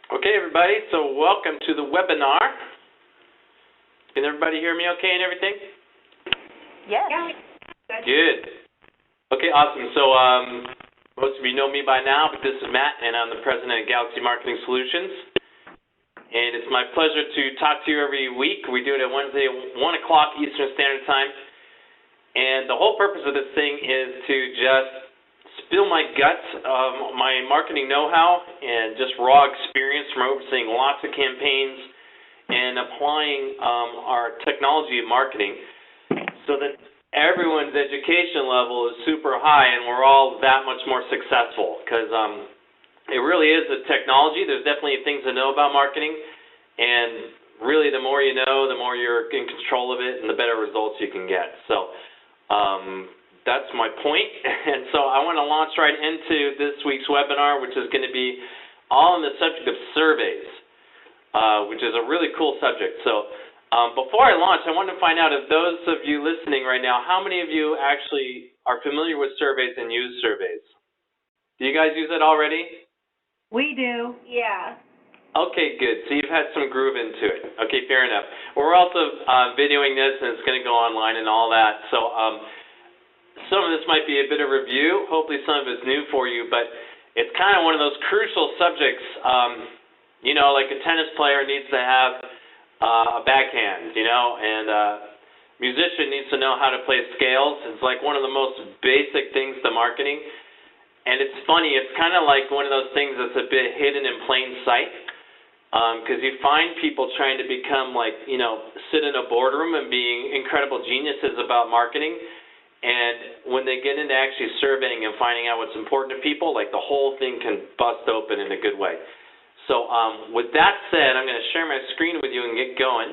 Okay, everybody, so welcome to the webinar. Can everybody hear me okay and everything? Yes. Good. Okay, awesome. So most of you know me by now, but this is Matt, and I'm the president of Galaxy Marketing Solutions. And it's my pleasure to talk to you every week. We do it at Wednesday at 1 o'clock Eastern Standard Time. And the whole purpose of this thing is to just spill my guts of my marketing know-how and just raw experience from overseeing lots of campaigns and applying our technology in marketing so that everyone's education level is super high and we're all that much more successful, because it really is a technology. There's definitely things to know about marketing, and really the more you know, the more you're in control of it and the better results you can get. So that's my point. And so I want to launch right into this week's webinar, which is going to be all on the subject of surveys, which is a really cool subject. So before I launch, I want to find out if those of you listening right now, how many of you actually are familiar with surveys and use surveys? Do you guys use it already? We do. Yeah. Okay, good. So you've had some groove into it. Okay, fair enough. We're also videoing this, and it's going to go online and all that. So some of this might be a bit of review. Hopefully some of it's new for you, but it's kind of one of those crucial subjects. You know, like a tennis player needs to have a backhand, you know, and a musician needs to know how to play scales. It's like one of the most basic things to marketing. And it's funny, it's kind of like one of those things that's a bit hidden in plain sight, because you find people trying to become like, you know, sit in a boardroom and being incredible geniuses about marketing. And when they get into actually surveying and finding out what's important to people, like the whole thing can bust open in a good way. So with that said, I'm going to share my screen with you and get going.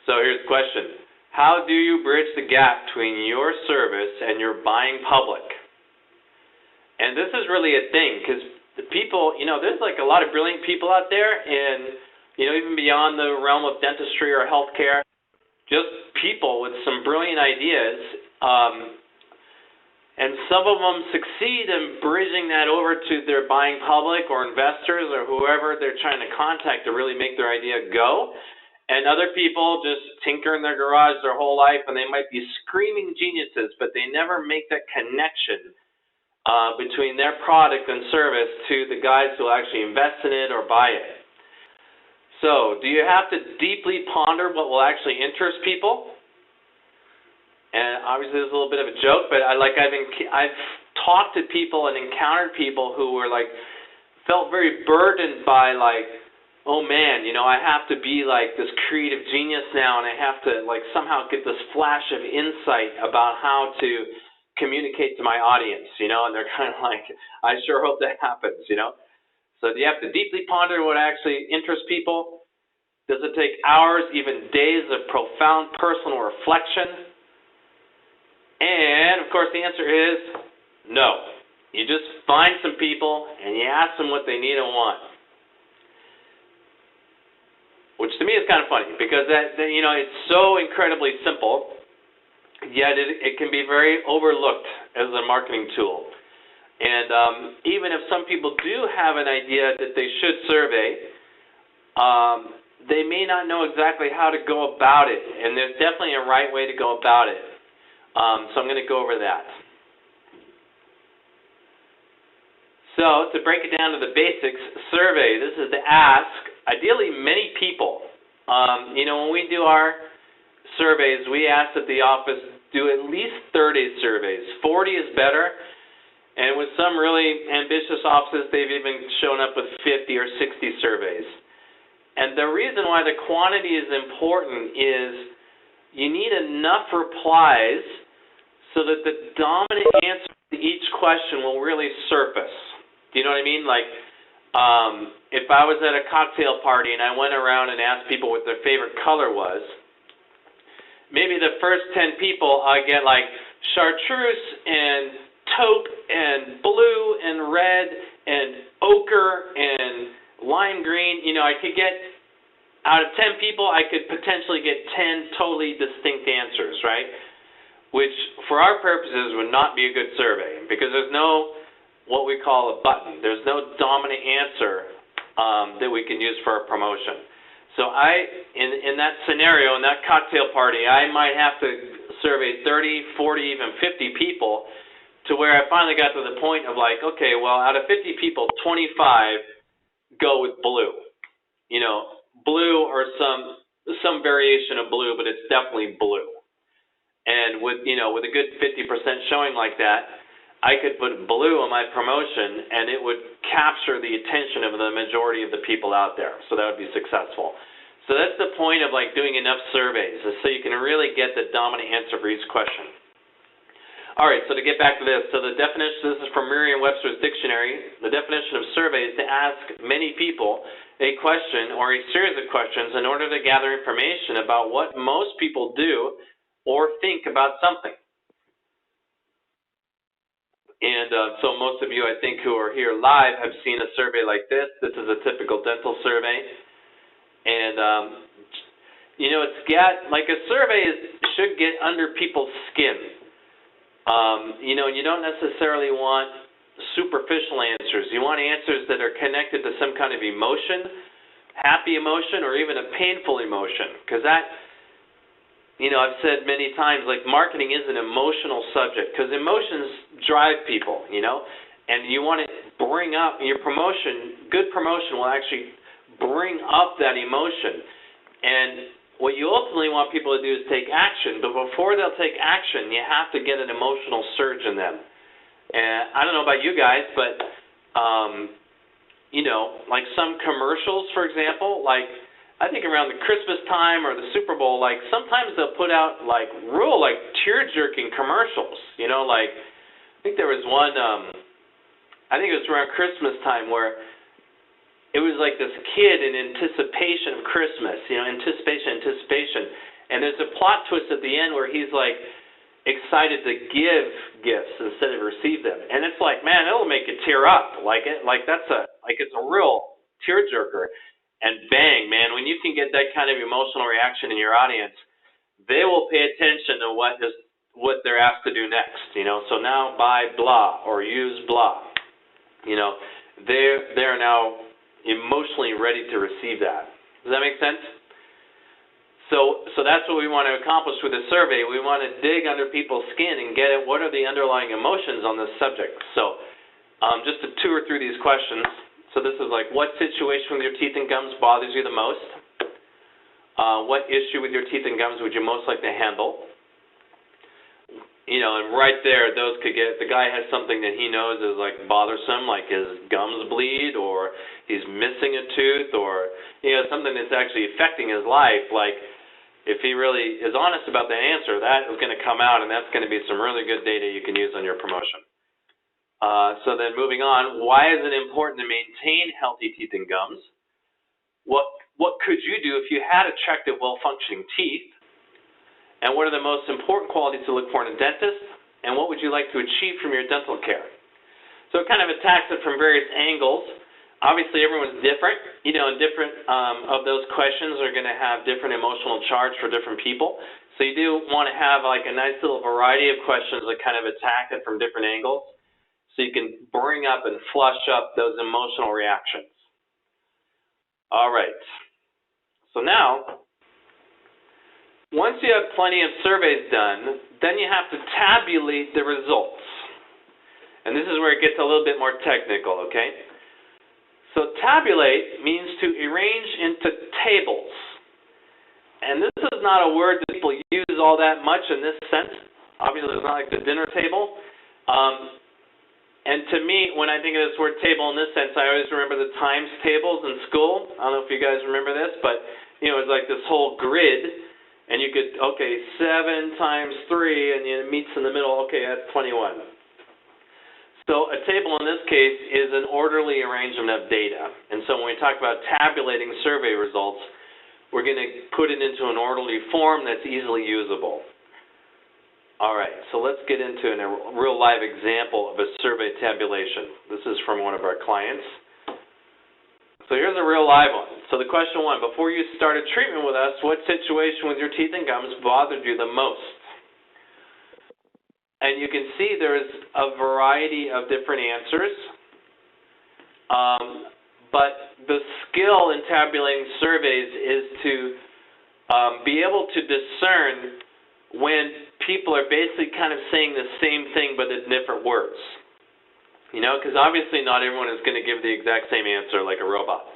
So here's the question. How do you bridge the gap between your service and your buying public? And this is really a thing, because the people, you know, there's like a lot of brilliant people out there, and, you know, even beyond the realm of dentistry or healthcare, just people with some brilliant ideas, and some of them succeed in bridging that over to their buying public or investors or whoever they're trying to contact to really make their idea go. And other people just tinker in their garage their whole life, and they might be screaming geniuses, but they never make that connection between their product and service to the guys who will actually invest in it or buy it. So, do you have to deeply ponder what will actually interest people? And obviously, this is a little bit of a joke, but I've talked to people and encountered people who were like, felt very burdened by like, oh man, you know, I have to be like this creative genius now, and I have to like somehow get this flash of insight about how to communicate to my audience, you know, and they're kind of like, I sure hope that happens, you know. So do you have to deeply ponder what actually interests people? Does it take hours, even days of profound personal reflection? And, of course, the answer is no. You just find some people and you ask them what they need and want. Which to me is kind of funny, because that you know, it's so incredibly simple, yet it can be very overlooked as a marketing tool. And even if some people do have an idea that they should survey, they may not know exactly how to go about it. And there's definitely a right way to go about it. So I'm going to go over that. So to break it down to the basics, survey, this is to ask, ideally, many people. You know, when we do our surveys, we ask that the office do at least 30 surveys. 40 is better. And with some really ambitious offices, they've even shown up with 50 or 60 surveys. And the reason why the quantity is important is you need enough replies so that the dominant answer to each question will really surface. Do you know what I mean? Like, if I was at a cocktail party and I went around and asked people what their favorite color was, maybe the first 10 people I get like chartreuse and taupe and blue and red and ochre and lime green. You know, I could get, out of 10 people, I could potentially get 10 totally distinct answers, right? Which, for our purposes, would not be a good survey, because there's no what we call a button. There's no dominant answer that we can use for a promotion. So in that scenario, in that cocktail party, I might have to survey 30, 40, even 50 people to where I finally got to the point of like, okay, well, out of 50 people, 25 go with blue. You know, blue or some variation of blue, but it's definitely blue. And with a good 50% showing like that, I could put blue on my promotion, and it would capture the attention of the majority of the people out there. So that would be successful. So that's the point of like doing enough surveys, is so you can really get the dominant answer for each question. All right, so to get back to this, so the definition, this is from Merriam-Webster's dictionary. The definition of survey is to ask many people a question or a series of questions in order to gather information about what most people do or think about something. And so most of you, I think, who are here live have seen a survey like this. This is a typical dental survey. And, it's like a survey should get under people's skin. You don't necessarily want superficial answers. You want answers that are connected to some kind of emotion, happy emotion, or even a painful emotion. Because that, I've said many times, like marketing is an emotional subject because emotions drive people, and you want to bring up your promotion. Good promotion will actually bring up that emotion. And what you ultimately want people to do is take action, but before they'll take action, you have to get an emotional surge in them. And I don't know about you guys, but, like some commercials, for example, like I think around the Christmas time or the Super Bowl, like sometimes they'll put out like real like tear-jerking commercials, like I think there was one, I think it was around Christmas time where it was like this kid in anticipation of Christmas, anticipation. And there's a plot twist at the end where he's like excited to give gifts instead of receive them. And it's like, man, it'll make you tear up. It's a real tearjerker. And bang, man, when you can get that kind of emotional reaction in your audience, they will pay attention to what they're asked to do next, So now buy blah or use blah. They're now emotionally ready to receive that. Does that make sense? So that's what we want to accomplish with the survey. We want to dig under people's skin and get at what are the underlying emotions on this subject. So just to tour through these questions. So this is like, what situation with your teeth and gums bothers you the most? What issue with your teeth and gums would you most like to handle? And right there, those could get, the guy has something that he knows is like bothersome, like his gums bleed, or he's missing a tooth, or, something that's actually affecting his life. Like, if he really is honest about that answer, that is going to come out, and that's going to be some really good data you can use on your promotion. So then moving on, why is it important to maintain healthy teeth and gums? What could you do if you had attractive, well-functioning teeth? And what are the most important qualities to look for in a dentist? And what would you like to achieve from your dental care? So it kind of attacks it from various angles. Obviously, everyone's different. And different of those questions are going to have different emotional charge for different people. So you do want to have like a nice little variety of questions that kind of attack it from different angles, so you can bring up and flush up those emotional reactions. All right. So now, once you have plenty of surveys done, then you have to tabulate the results. And this is where it gets a little bit more technical, okay? So tabulate means to arrange into tables. And this is not a word that people use all that much in this sense. Obviously, it's not like the dinner table. And to me, when I think of this word table in this sense, I always remember the times tables in school. I don't know if you guys remember this, but it was like this whole grid. And you could, 7 times 3, and it meets in the middle. Okay, that's 21. So a table in this case is an orderly arrangement of data. And so when we talk about tabulating survey results, we're going to put it into an orderly form that's easily usable. All right, so let's get into a real live example of a survey tabulation. This is from one of our clients. So here's a real live one. So the question 1, before you started treatment with us, what situation with your teeth and gums bothered you the most? And you can see there's a variety of different answers. But the skill in tabulating surveys is to be able to discern when people are basically kind of saying the same thing but in different words. Because obviously not everyone is going to give the exact same answer like a robot.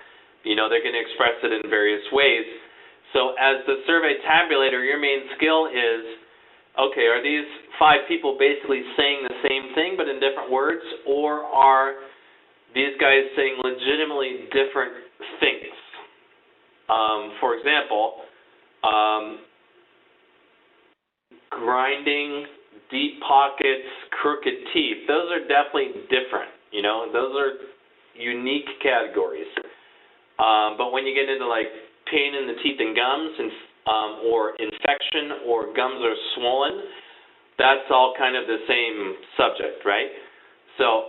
They're going to express it in various ways. So as the survey tabulator, your main skill is, okay, are these 5 people basically saying the same thing but in different words, or are these guys saying legitimately different things? For example, grinding, deep pockets, crooked teeth, those are definitely different. Those are unique categories. But when you get into like pain in the teeth and gums, or infection, or gums are swollen, that's all kind of the same subject, right? So,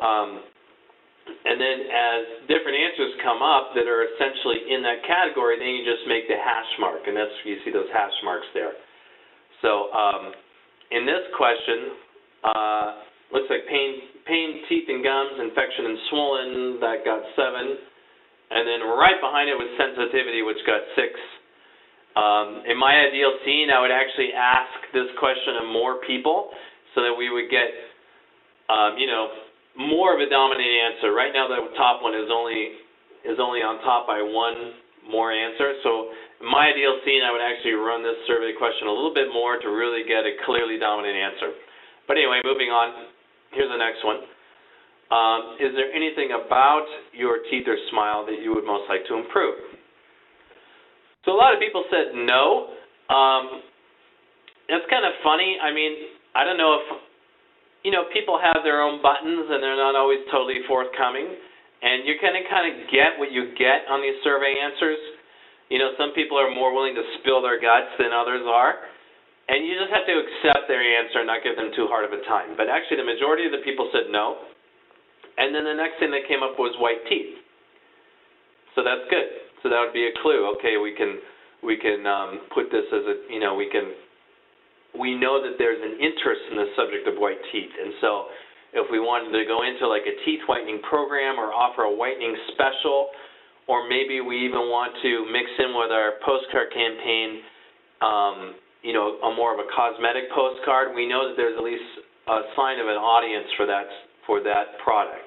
and then as different answers come up that are essentially in that category, then you just make the hash mark, and that's, you see those hash marks there. So in this question, looks like pain, teeth and gums, infection and swollen, that got 7. And then right behind it was sensitivity, which got 6. In my ideal scene, I would actually ask this question of more people so that we would get, more of a dominating answer. Right now, the top one is only on top by 1 more answer. So in my ideal scene, I would actually run this survey question a little bit more to really get a clearly dominant answer. But anyway, moving on. Here's the next one. Is there anything about your teeth or smile that you would most like to improve? So a lot of people said no. That's kind of funny. I mean, I don't know if, people have their own buttons and they're not always totally forthcoming. And you're going to kind of get what you get on these survey answers. Some people are more willing to spill their guts than others are. And you just have to accept their answer and not give them too hard of a time. But actually, the majority of the people said no. And then the next thing that came up was white teeth. So that's good. So that would be a clue. Okay, we can put this as a, we know that there's an interest in the subject of white teeth. And so if we wanted to go into like a teeth whitening program or offer a whitening special, or maybe we even want to mix in with our postcard campaign, a more of a cosmetic postcard, we know that there's at least a sign of an audience for that product.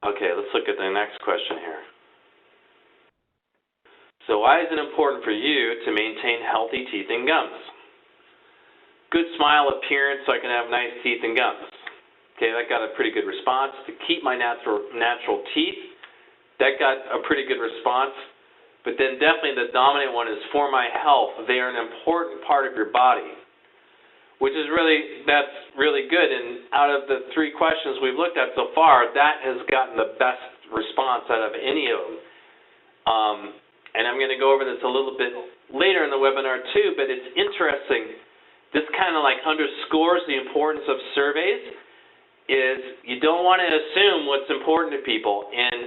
Okay, let's look at the next question here. So why is it important for you to maintain healthy teeth and gums? Good smile appearance so I can have nice teeth and gums. Okay, that got a pretty good response. To keep my natural teeth, that got a pretty good response. But then definitely the dominant one is for my health. They are an important part of your body, that's really good. And out of the 3 questions we've looked at so far, that has gotten the best response out of any of them. And I'm going to go over this a little bit later in the webinar too, but it's interesting. This kind of like underscores the importance of surveys. Is you don't want to assume what's important to people. And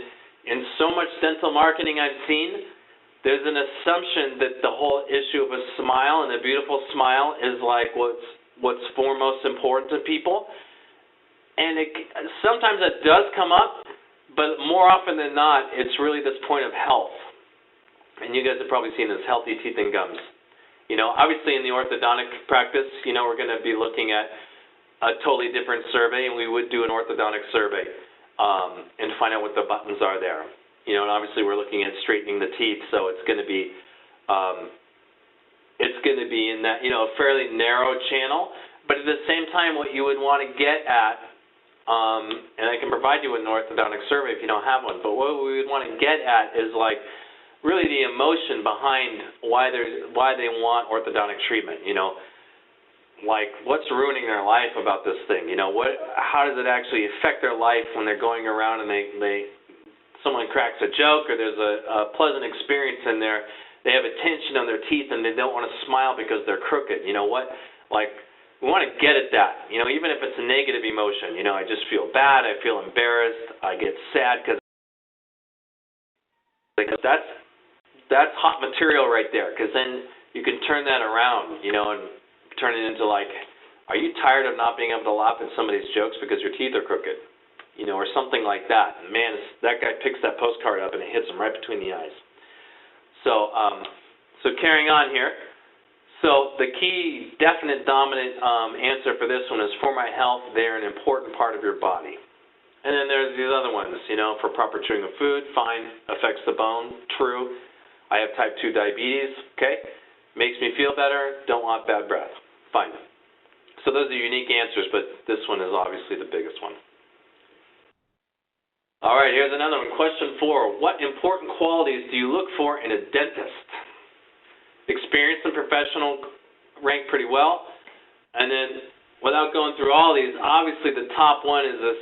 in so much dental marketing I've seen, there's an assumption that the whole issue of a smile and a beautiful smile is like what's foremost important to people. And sometimes that does come up, but more often than not, it's really this point of health. And you guys have probably seen this, healthy teeth and gums. Obviously in the orthodontic practice, we're going to be looking at a totally different survey, and we would do an orthodontic survey and find out what the buttons are there. And obviously we're looking at straightening the teeth, so it's going to be in that a fairly narrow channel. But at the same time, what you would want to get at, and I can provide you with an orthodontic survey if you don't have one, but what we would want to get at is like really the emotion behind why they want orthodontic treatment. Like what's ruining their life about this thing? How does it actually affect their life when they're going around and someone cracks a joke or there's a pleasant experience in there, they have a tension on their teeth and they don't want to smile because they're crooked. We want to get at that, even if it's a negative emotion. I just feel bad, I feel embarrassed, I get sad because that's hot material right there, because then you can turn that around, and turn it into like Are you tired of not being able to laugh at somebody's jokes because your teeth are crooked? Or something like that. Man, that guy picks that postcard up and it hits him right between the eyes. So carrying on here. So the key, definite, dominant answer for this one is for my health, they're an important part of your body. And then there's these other ones, for proper chewing of food, fine, affects the bone, true. I have type 2 diabetes, okay? Makes me feel better, don't want bad breath, fine. So those are unique answers, but this one is obviously the biggest one. All right, here's another one. Question 4. What important qualities do you look for in a dentist? Experience and professional rank pretty well. And then, without going through all these, obviously the top one is this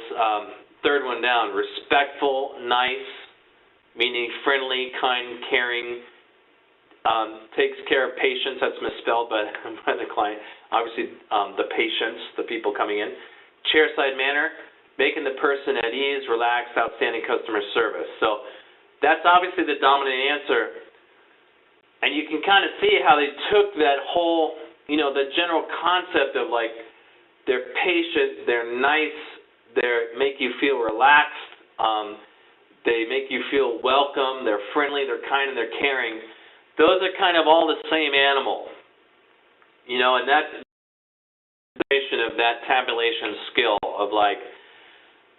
third one down. Respectful, nice, meaning friendly, kind, caring, takes care of patients. That's misspelled by the client. Obviously, the patients, the people coming in. Chairside manner, making the person at ease, relaxed, outstanding customer service. So that's obviously the dominant answer. And you can kind of see how they took that whole, the general concept of like they're patient, they're nice, they make you feel relaxed, they make you feel welcome, they're friendly, they're kind, and they're caring. Those are kind of all the same animal, and that's of that tabulation skill of like,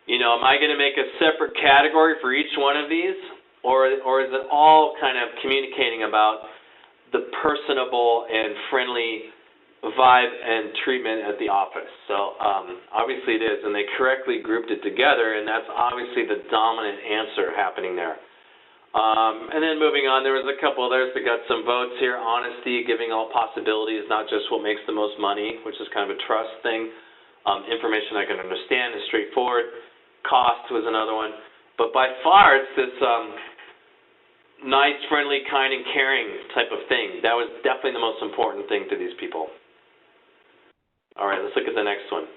am I going to make a separate category for each one of these, or is it all kind of communicating about the personable and friendly vibe and treatment at the office? So obviously it is, and they correctly grouped it together, and that's obviously the dominant answer happening there. And then moving on, there was a couple others that got some votes here. Honesty, giving all possibilities, not just what makes the most money, which is kind of a trust thing. Information I can understand is straightforward. Cost was another one. But by far, it's this nice, friendly, kind, and caring type of thing. That was definitely the most important thing to these people. All right, let's look at the next one.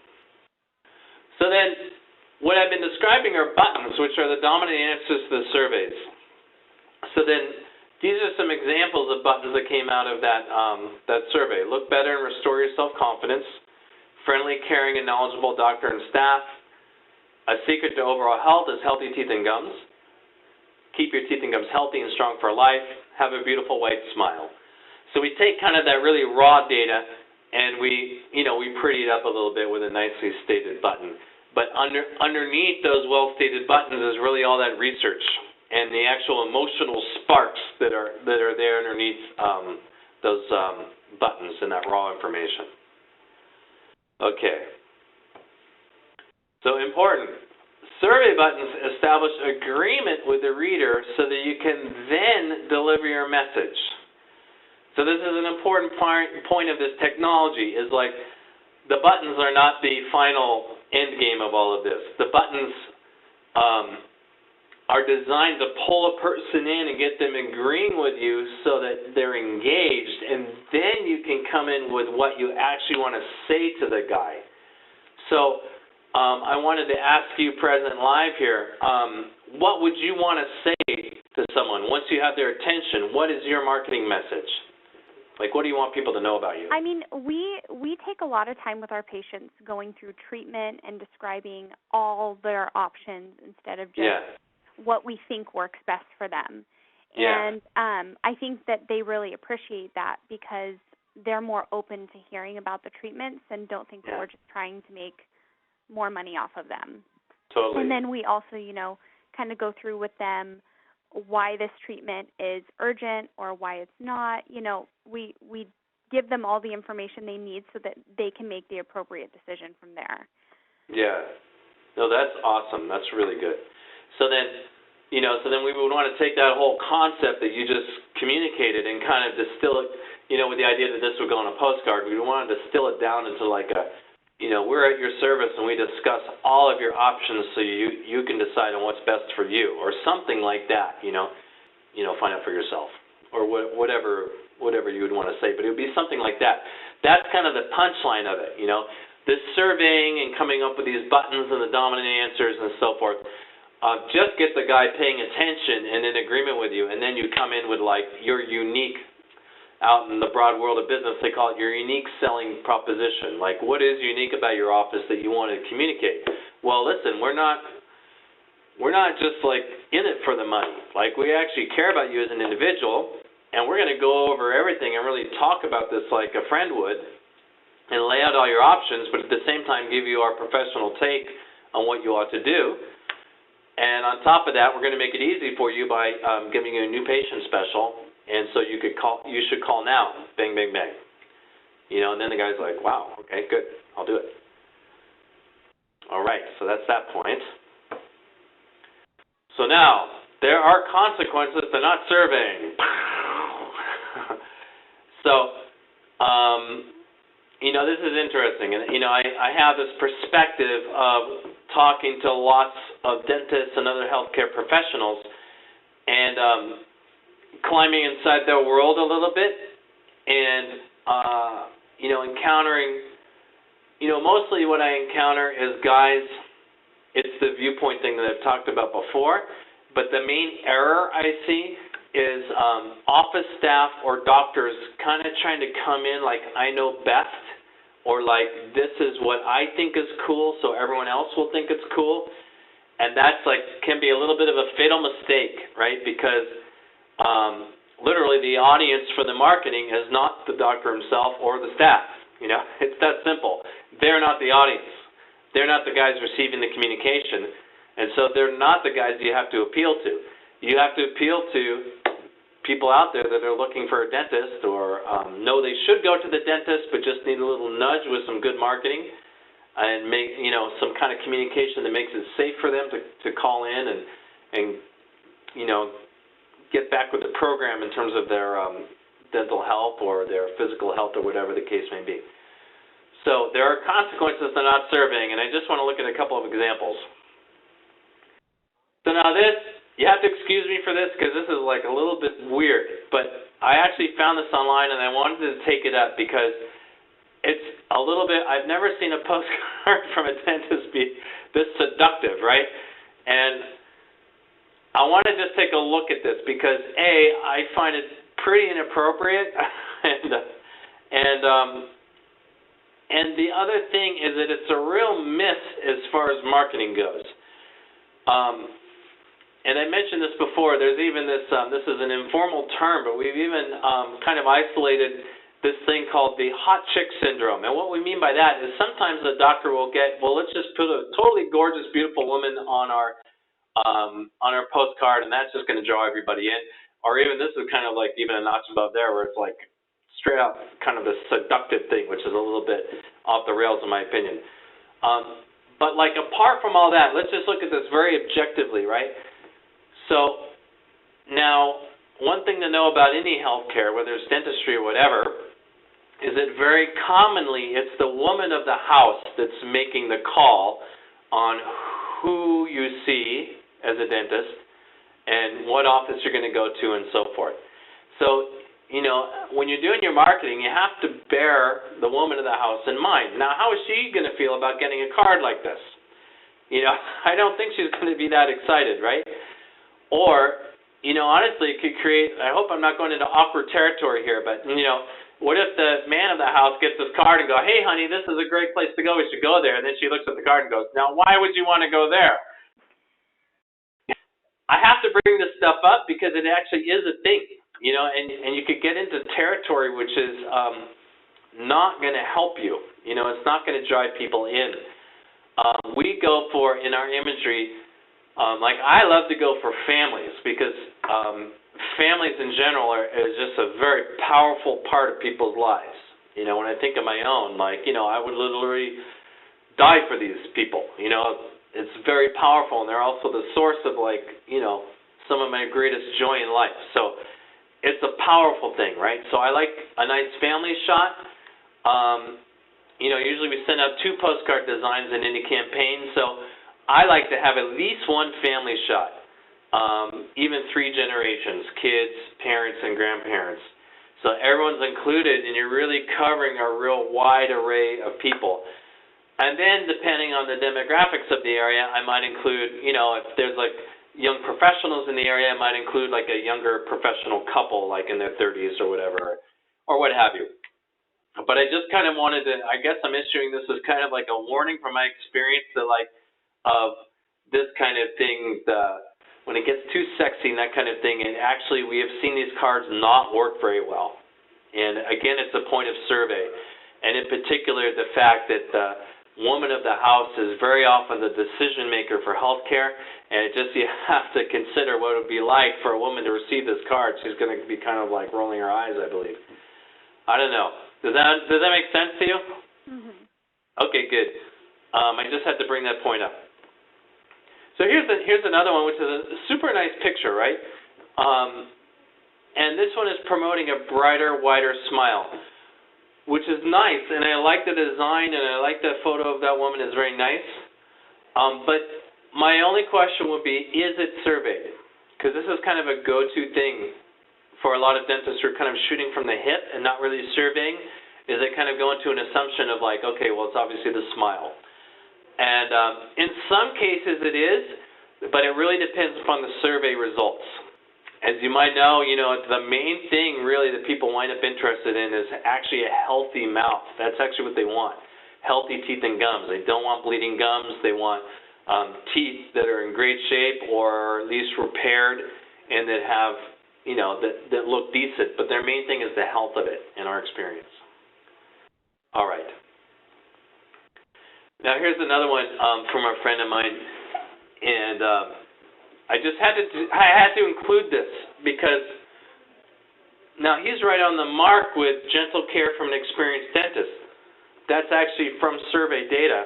So then, what I've been describing are buttons, which are the dominant answers to the surveys. So then, these are some examples of buttons that came out of that survey. Look better and restore your self-confidence. Friendly, caring, and knowledgeable doctor and staff. A secret to overall health is healthy teeth and gums. Keep your teeth and gums healthy and strong for life. Have a beautiful white smile. So we take kind of that really raw data and we pretty it up a little bit with a nicely stated button. But underneath those well-stated buttons is really all that research and the actual emotional sparks that are there underneath those buttons and that raw information. Okay. So important. Survey buttons establish agreement with the reader so that you can then deliver your message. So this is an important point of this technology, is like the buttons are not the final end game of all of this. The buttons are designed to pull a person in and get them agreeing with you so that they're engaged, and then you can come in with what you actually want to say to the guy. So I wanted to ask you present live here, what would you want to say to someone once you have their attention? What is your marketing message? Like, what do you want people to know about you? I mean, we take a lot of time with our patients going through treatment and describing all their options instead of just what we think works best for them. Yeah. And I think that they really appreciate that because they're more open to hearing about the treatments and don't think that we're just trying to make more money off of them. Totally. And then we also, kind of go through with them why this treatment is urgent or why it's not. We give them all the information they need so that they can make the appropriate decision from there. Yeah. No, that's awesome. That's really good. So then we would want to take that whole concept that you just communicated and kind of distill it, with the idea that this would go on a postcard. We want to distill it down into like a, we're at your service and we discuss all of your options so you can decide on what's best for you, or something like that, find out for yourself, or whatever you would want to say. But it would be something like that. That's kind of the punchline of it, This surveying and coming up with these buttons and the dominant answers and so forth, just get the guy paying attention and in agreement with you, and then you come in with like your unique out in the broad world of business, they call it your unique selling proposition. Like, what is unique about your office that you want to communicate? Well, listen, we're not just like in it for the money. Like, we actually care about you as an individual, and we're going to go over everything and really talk about this like a friend would and lay out all your options, but at the same time give you our professional take on what you ought to do. And on top of that, we're going to make it easy for you by giving you a new patient special. And so you should call now. Bang, bang, bang. And then the guy's like, wow, okay, good, I'll do it. All right, so that's that point. So now, there are consequences to not serving. So, this is interesting. And, I have this perspective of talking to lots of dentists and other healthcare professionals and climbing inside their world a little bit and, encountering, mostly what I encounter is guys, it's the viewpoint thing that I've talked about before, but the main error I see is office staff or doctors kind of trying to come in like I know best, or like this is what I think is cool so everyone else will think it's cool, and that's can be a little bit of a fatal mistake, right? Because literally the audience for the marketing is not the doctor himself or the staff. It's that simple. They're not the audience. They're not the guys receiving the communication, and so they're not the guys you have to appeal to. You have to appeal to people out there that are looking for a dentist or know they should go to the dentist but just need a little nudge with some good marketing and make some kind of communication that makes it safe for them to call in and get back with the program in terms of their dental health or their physical health or whatever the case may be. So there are consequences to not serving, and I just want to look at a couple of examples. So now this, you have to excuse me for this because this is a little bit weird, but I actually found this online and I wanted to take it up because it's a little bit, I've never seen a postcard from a dentist be this seductive, right? And I want to just take a look at this because A, I find it pretty inappropriate, and the other thing is that it's a real miss as far as marketing goes. And I mentioned this before. There's even this. This is an informal term, but we've even kind of isolated this thing called the hot chick syndrome. And what we mean by that is sometimes the doctor will get, well, let's just put a totally gorgeous, beautiful woman on our postcard, and that's just going to draw everybody in. Or even this is kind of even a notch above there, where it's straight out kind of the seductive thing, which is a little bit off the rails in my opinion. But apart from all that, let's just look at this very objectively, right? So now, one thing to know about any healthcare, whether it's dentistry or whatever, is that very commonly it's the woman of the house that's making the call on who you see as a dentist and what office you're going to go to and so forth. So, when you're doing your marketing, you have to bear the woman of the house in mind. Now, how is she going to feel about getting a card like this? I don't think she's going to be that excited, right? Or, honestly, it could create, I hope I'm not going into awkward territory here, but, what if the man of the house gets this card and go, hey, honey, this is a great place to go, we should go there, and then she looks at the card and goes, now, why would you want to go there? I have to bring this stuff up because it actually is a thing, and you could get into territory which is not going to help you. It's not going to drive people in. We go for, in our imagery, I love to go for families because families in general is just a very powerful part of people's lives. When I think of my own, I would literally die for these people. It's very powerful, and they're also the source of some of my greatest joy in life. So it's a powerful thing, right? So I like a nice family shot. Usually we send out 2 postcard designs in any campaign, so I like to have at least one family shot, even 3 generations, kids, parents, and grandparents. So everyone's included, and you're really covering a real wide array of people. And then depending on the demographics of the area, I might include, if there's young professionals in the area, I might include a younger professional couple in their 30s or whatever. or what have you. But I just kind of wanted to, I guess I'm issuing this as kind of like a warning from my experience that like of this kind of thing, when it gets too sexy and that kind of thing, and actually we have seen these cards not work very well. And again, it's a point of survey. And in particular, the fact that the woman of the house is very often the decision maker for healthcare, and you have to consider what it would be like for a woman to receive this card. She's going to be kind of like rolling her eyes, I believe. I don't know. Does that make sense to you? Mm-hmm. Okay, good. I just had to bring that point up. So here's another one, which is a super nice picture, right? And this one is promoting a brighter, wider smile, which is nice. And I like the design, and I like the photo of that woman is very nice. But my only question would be, is it surveyed? Because this is kind of a go-to thing for a lot of dentists who are kind of shooting from the hip and not really surveying, is they kind of go into an assumption of like, okay, well, it's obviously the smile. And in some cases it is, but it really depends upon the survey results. As you might know, the main thing really that people wind up interested in is actually a healthy mouth. That's actually what they want, healthy teeth and gums. They don't want bleeding gums. They want teeth that are in great shape or at least repaired and that have that look decent, but their main thing is the health of it in our experience. All right. Now here's another one from a friend of mine, and I had to include this because now he's right on the mark with gentle care from an experienced dentist. That's actually from survey data.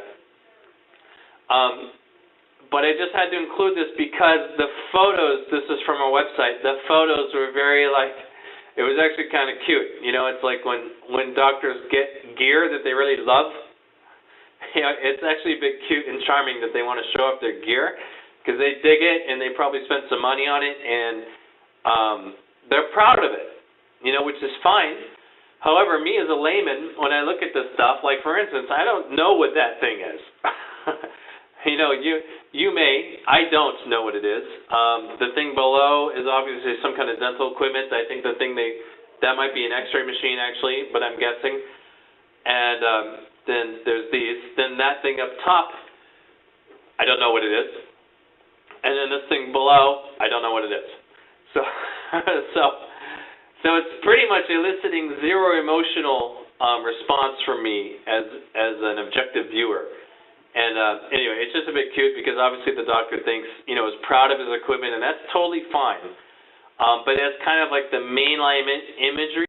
But I just had to include this because the photos, this is from our website, the photos were very it was actually kind of cute. It's like when doctors get gear that they really love, it's actually a bit cute and charming that they want to show off their gear because they dig it and they probably spent some money on it and they're proud of it, which is fine. However, me as a layman, when I look at this stuff, like for instance, I don't know what that thing is. You may. I don't know what it is. The thing below is obviously some kind of dental equipment. I think the thing that might be an X-ray machine actually, but I'm guessing. And then there's these. Then that thing up top, I don't know what it is. And then this thing below, I don't know what it is. So it's pretty much eliciting zero emotional response from me as an objective viewer. And anyway, it's just a bit cute because obviously the doctor thinks, is proud of his equipment, and that's totally fine. But as kind of like the mainline imagery,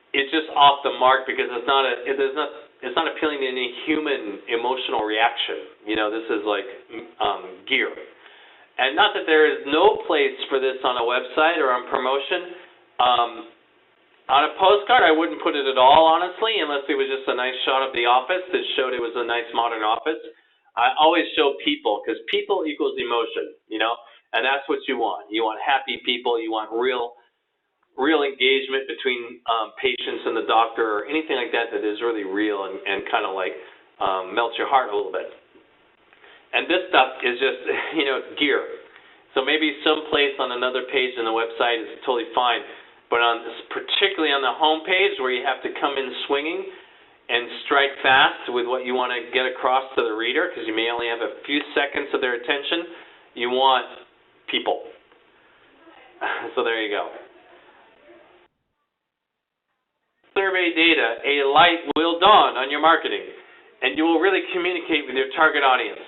it's just off the mark because it's not appealing to any human emotional reaction. This is like gear. And not that there is no place for this on a website or on promotion. On a postcard, I wouldn't put it at all, honestly, unless it was just a nice shot of the office that showed it was a nice modern office. I always show people because people equals emotion, and that's what you want. You want happy people. You want real engagement between patients and the doctor or anything like that is really real and kind of like melts your heart a little bit. And this stuff is just, it's gear. So maybe someplace on another page on the website is totally fine. But particularly on the home page where you have to come in swinging and strike fast with what you want to get across to the reader because you may only have a few seconds of their attention, you want people. So there you go. Survey data, a light will dawn on your marketing, and you will really communicate with your target audience.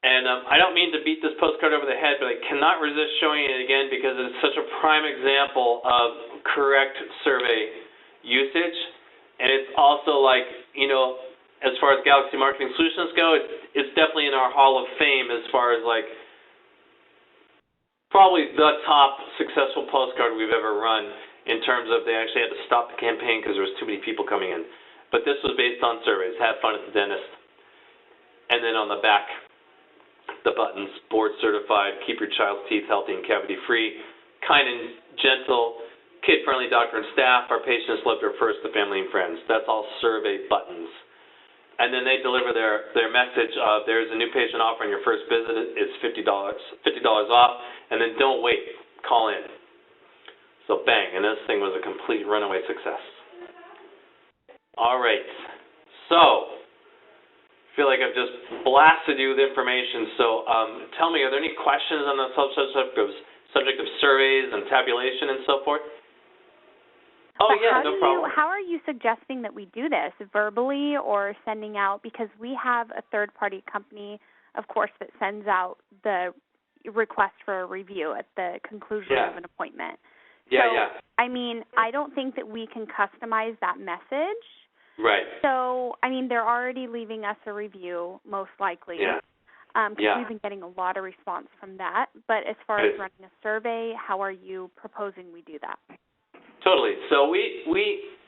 And I don't mean to beat this postcard over the head, but I cannot resist showing it again because it's such a prime example of correct survey usage. And it's also like, as far as Galaxy Marketing Solutions go, it's definitely in our Hall of Fame as far as like probably the top successful postcard we've ever run in terms of they actually had to stop the campaign because there was too many people coming in. But this was based on surveys. Have fun at the dentist. And then on the back, the buttons, board certified, keep your child's teeth healthy and cavity free, kind and gentle, kid-friendly doctor and staff, our patients love their first, the family and friends. That's all survey buttons. and then they deliver their message of there's a new patient offer on your first visit. It's $50 off, and then don't wait, call in. So bang, and this thing was a complete runaway success. All right, so I feel like I've just blasted you with information. So tell me, are there any questions on the subject of surveys and tabulation and so forth? Oh, but yeah, no problem. How are you suggesting that we do this, verbally or sending out? Because we have a third-party company, of course, that sends out the request for a review at the conclusion of an appointment. Yeah. I mean, I don't think that we can customize that message. Right. So, I mean, they're already leaving us a review, most likely. Because we've been getting a lot of response from that. But as far as running a survey, how are you proposing we do that? Totally. So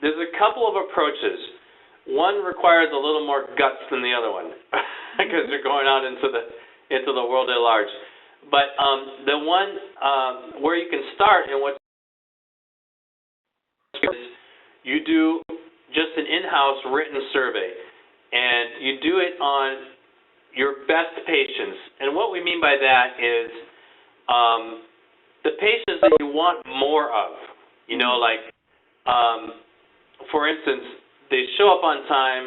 there's a couple of approaches. One requires a little more guts than the other one because you're going out into the world at large. But the one where you can start and what you do just an in-house written survey, and you do it on your best patients. And what we mean by that is the patients that you want more of. You know, like, for instance, they show up on time,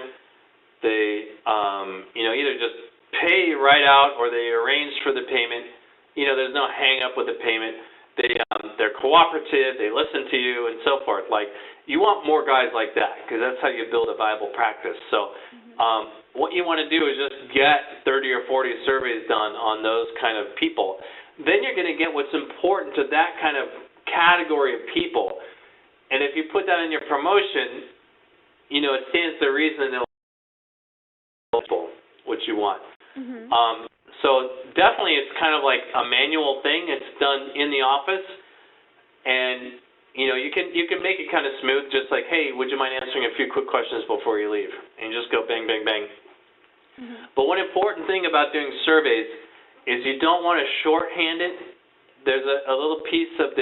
they, either just pay right out or they arrange for the payment. You know, there's no hang-up with the payment. They're cooperative, they listen to you, and so forth. Like, you want more guys like that because that's how you build a viable practice. So what you want to do is just get 30 or 40 surveys done on those kind of people. Then you're going to get what's important to that kind of category of people, and if you put that in your promotion, you know, it stands to reason that it'll what you want. So definitely it's kind of like a manual thing. It's done in the office, and you know, you can make it kind of smooth, just like, hey, would you mind answering a few quick questions before you leave, and just go bang, bang, bang. But one important thing about doing surveys is you don't want to shorthand it. There's a little piece of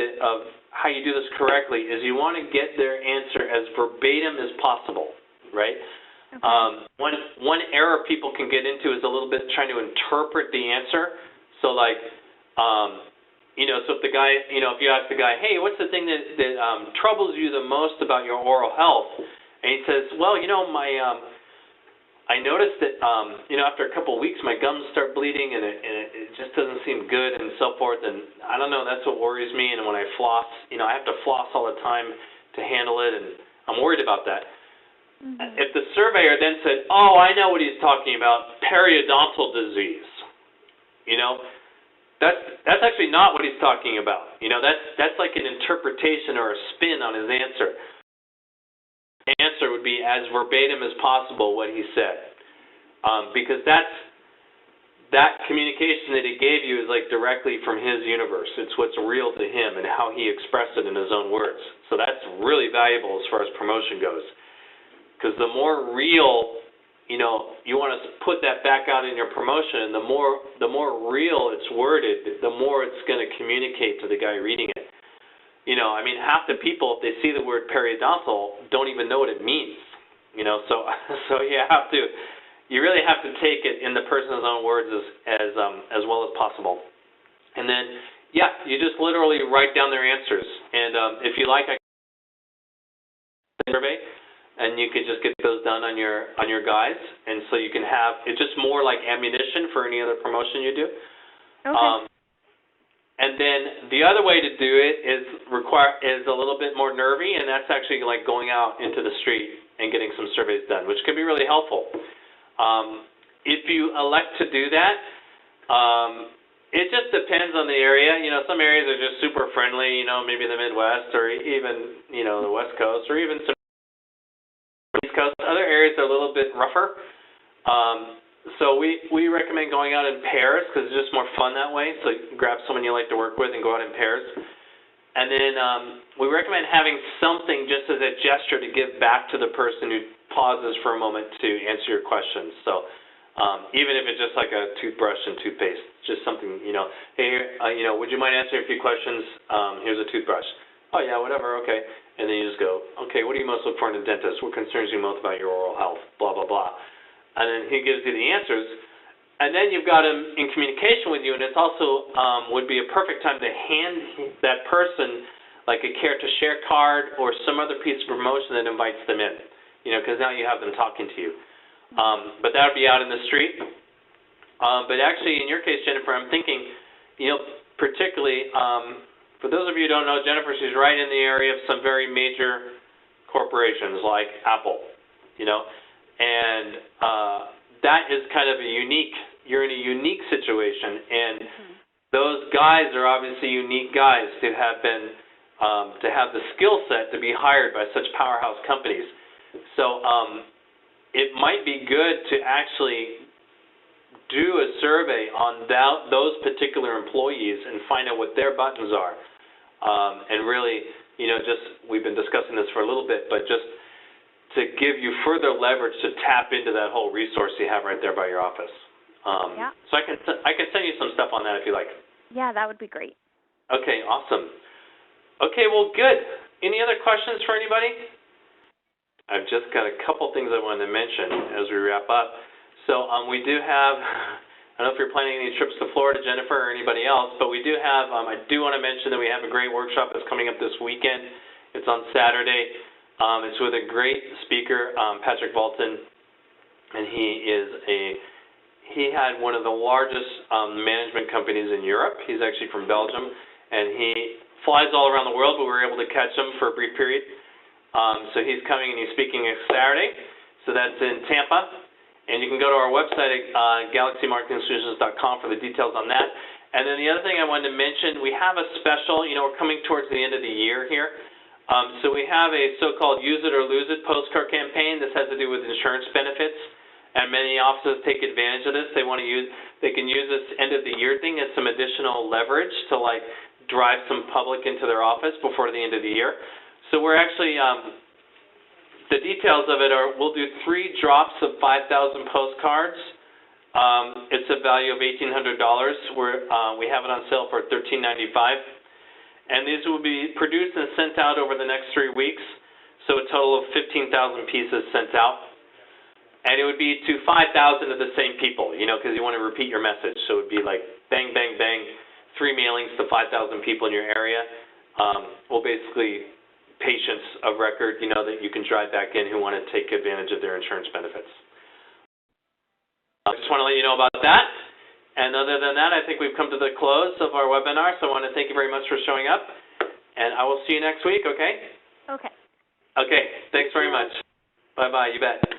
how you do this correctly is you want to get their answer as verbatim as possible, right? One error people can get into is a little bit trying to interpret the answer. So like, so if the guy, if you ask the guy, hey, what's the thing that troubles you the most about your oral health? And he says, well, I noticed that, after a couple of weeks, my gums start bleeding, and it just doesn't seem good, and so forth. And I don't know, that's what worries me. And when I floss, I have to floss all the time to handle it, and I'm worried about that. If the surveyor then said, oh, I know what he's talking about, periodontal disease, that's actually not what he's talking about. That's like an interpretation or a spin on his answer. The answer would be as verbatim as possible what he said, because that communication that he gave you is like directly from his universe. It's what's real to him and how he expressed it in his own words. So that's really valuable as far as promotion goes, because the more real, you want to put that back out in your promotion, and the more real it's worded, the more it's going to communicate to the guy reading it. Half the people, if they see the word periodontal, don't even know what it means. So you really have to take it in the person's own words as well as possible. And then, you just literally write down their answers. And if you like, I can survey, and you could just get those done on your guys, and so you can have it's just more like ammunition for any other promotion you do. Okay. And then the other way to do it is a little bit more nervy, and that's actually like going out into the street and getting some surveys done, which can be really helpful. If you elect to do that, it just depends on the area. Some areas are just super friendly, maybe the Midwest or even, the West Coast or even some East Coast. Other areas are a little bit rougher. So we recommend going out in pairs because it's just more fun that way. So you can grab someone you like to work with and go out in pairs. And then we recommend having something just as a gesture to give back to the person who pauses for a moment to answer your questions. So even if it's just like a toothbrush and toothpaste, just something, hey, would you mind answering a few questions? Here's a toothbrush. Oh, yeah, whatever, okay. And then you just go, okay, what do you most look for in a dentist? What concerns you most about your oral health? Blah, blah, blah. and then he gives you the answers. And then you've got him in communication with you, and it's also would be a perfect time to hand that person like a care to share card or some other piece of promotion that invites them in, because now you have them talking to you. But that would be out in the street. But actually, in your case, Jennifer, I'm thinking, particularly, for those of you who don't know, Jennifer, she's right in the area of some very major corporations like Apple, and that is kind of you're in a unique situation, and those guys are obviously unique guys to have been, to have the skill set to be hired by such powerhouse companies. So it might be good to actually do a survey on those particular employees and find out what their buttons are, and really, we've been discussing this for a little bit, but just to give you further leverage to tap into that whole resource you have right there by your office. So I can send you some stuff on that if you like. Yeah, that would be great. Okay, awesome. Okay, well, good. Any other questions for anybody? I've just got a couple things I wanted to mention as we wrap up. So we do have, I don't know if you're planning any trips to Florida, Jennifer, or anybody else, but we do have, I do want to mention that we have a great workshop that's coming up this weekend. It's on Saturday. It's with a great speaker, Patrick Walton, and he had one of the largest management companies in Europe. He's actually from Belgium, and he flies all around the world, but we were able to catch him for a brief period. So he's coming and he's speaking next Saturday. So that's in Tampa. And you can go to our website at galaxymarketingsolutions.com for the details on that. And then the other thing I wanted to mention, we have a special, we're coming towards the end of the year here. So we have a so-called Use It or Lose It postcard campaign. This has to do with insurance benefits. And many offices take advantage of this. They can use this end of the year thing as some additional leverage to drive some public into their office before the end of the year. So we're actually, the details of it are, we'll do 3 drops of 5,000 postcards. It's a value of $1,800. We have it on sale for $1,395. And these will be produced and sent out over the next 3 weeks. So a total of 15,000 pieces sent out. And it would be to 5,000 of the same people, because you want to repeat your message. So it would be like bang, bang, bang, 3 mailings to 5,000 people in your area. Well, basically, patients of record, that you can drive back in who want to take advantage of their insurance benefits. I just want to let you know about that. And other than that, I think we've come to the close of our webinar, so I want to thank you very much for showing up. And I will see you next week, okay? Okay. Okay, thanks very much. Bye-bye, you bet.